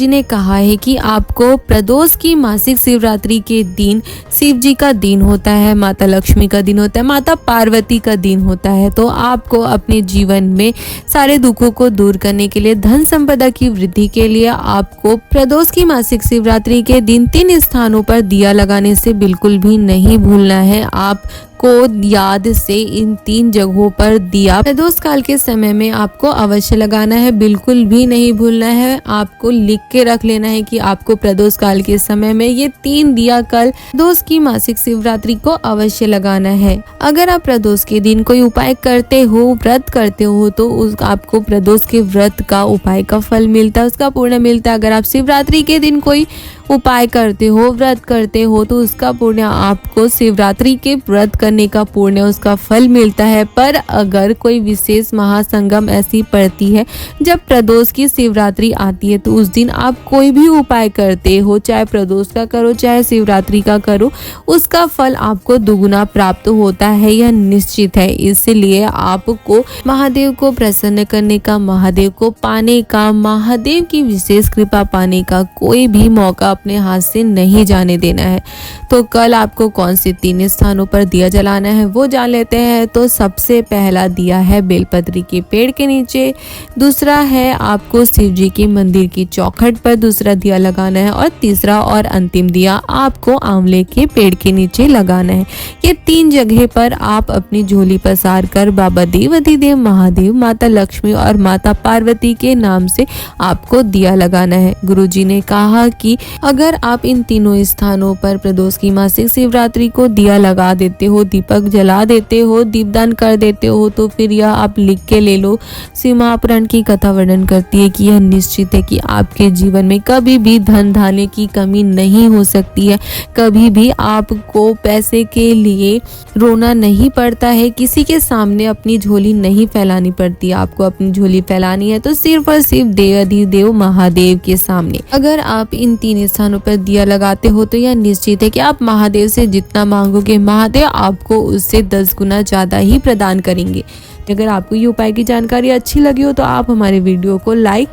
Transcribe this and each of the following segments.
जी ने कहा है कि आपको प्रदोष की मासिक शिवरात्रि के दिन शिव जी का दिन होता है, माता लक्ष्मी का दिन होता है, माता पार्वती का दिन होता है। तो आपको अपने जीवन में सारे दुखों को दूर करने के लिए, धन संपदा की वृद्धि के लिए आपको प्रदोष की मासिक शिवरात्रि के दिन 3 स्थानों पर दिया लगाने से बिल्कुल भी नहीं भूलना है। आप को याद से इन 3 जगहों पर दिया प्रदोष काल के समय में आपको अवश्य लगाना है, बिल्कुल भी नहीं भूलना है। आपको लिख के रख लेना है कि आपको प्रदोष काल के समय में ये 3 दिया कल प्रदोष की मासिक शिवरात्रि को अवश्य लगाना है। अगर आप प्रदोष के दिन कोई उपाय करते हो, व्रत करते हो, तो आपको प्रदोष के व्रत का उपाय का फल मिलता है, उसका पुण्य मिलता है। अगर आप शिवरात्रि के दिन कोई उपाय करते हो, व्रत करते हो, तो उसका पुण्य आपको शिवरात्रि के व्रत करने का पुण्य, उसका फल मिलता है। पर अगर कोई विशेष महासंगम ऐसी पड़ती है जब प्रदोष की शिवरात्रि आती है, तो उस दिन आप कोई भी उपाय करते हो, चाहे प्रदोष का करो चाहे शिवरात्रि का करो, उसका फल आपको दुगुना प्राप्त होता है, यह निश्चित है। इसलिए आपको महादेव को प्रसन्न करने का, महादेव को पाने का, महादेव की विशेष कृपा पाने का कोई भी मौका अपने हाथ से नहीं जाने देना है। तो कल आपको कौन से 3 स्थानों पर दिया जलाना है वो जान लेते हैं। तो सबसे पहला दिया है बेलपत्री के पेड़ के नीचे, दूसरा है आपको शिव जी के मंदिर की चौखट पर दूसरा दिया लगाना है, और तीसरा और अंतिम दिया आपको आंवले के पेड़ के नीचे लगाना है। ये 3 जगह पर आप अपनी झोली पसार कर बाबा देवाधिदेव महादेव, माता लक्ष्मी और माता पार्वती के नाम से आपको दिया लगाना है। गुरुजी ने कहा कि अगर आप इन तीनों स्थानों पर प्रदोष की मासिक शिवरात्रि को दिया लगा देते हो, दीपक जला देते हो, दीपदान कर देते हो, तो फिर यह आप लिख के ले लो। शिव महापुराण की कथा वर्णन करती है कि यह निश्चित है कि आपके जीवन में कभी भी धन धान्य की कमी नहीं हो सकती है, कभी भी आपको पैसे के लिए रोना नहीं पड़ता है, किसी के सामने अपनी झोली नहीं फैलानी पड़ती। आपको अपनी झोली फैलानी है तो सिर्फ और सिर्फ देवाधिदेव महादेव के सामने। अगर आप इन 3 स्थानों पर दिया लगाते हो तो यह निश्चित है कि आप महादेव से जितना मांगोगे, महादेव आपको उससे 10 गुना ज्यादा ही प्रदान करेंगे। अगर आपको ये उपाय की जानकारी अच्छी लगी हो तो आप हमारे वीडियो को लाइक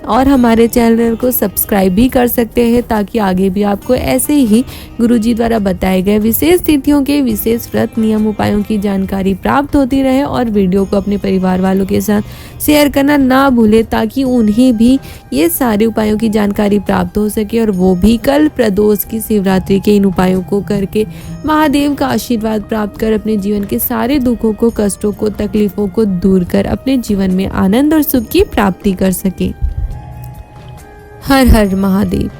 और हमारे चैनल को सब्सक्राइब भी कर सकते हैं, ताकि आगे भी आपको ऐसे ही गुरुजी द्वारा बताए गए विशेष तिथियों के विशेष व्रत नियम उपायों की जानकारी प्राप्त होती रहे। और वीडियो को अपने परिवार वालों के साथ शेयर करना ना भूले, ताकि उन्हें भी ये सारे उपायों की जानकारी प्राप्त हो सके और वो भी कल प्रदोष की शिवरात्रि के इन उपायों को करके महादेव का आशीर्वाद प्राप्त कर अपने जीवन के सारे दुखों को, कष्टों को, तकलीफों को दूर कर अपने जीवन में आनंद और सुख की प्राप्ति कर सके। हर हर महादेव।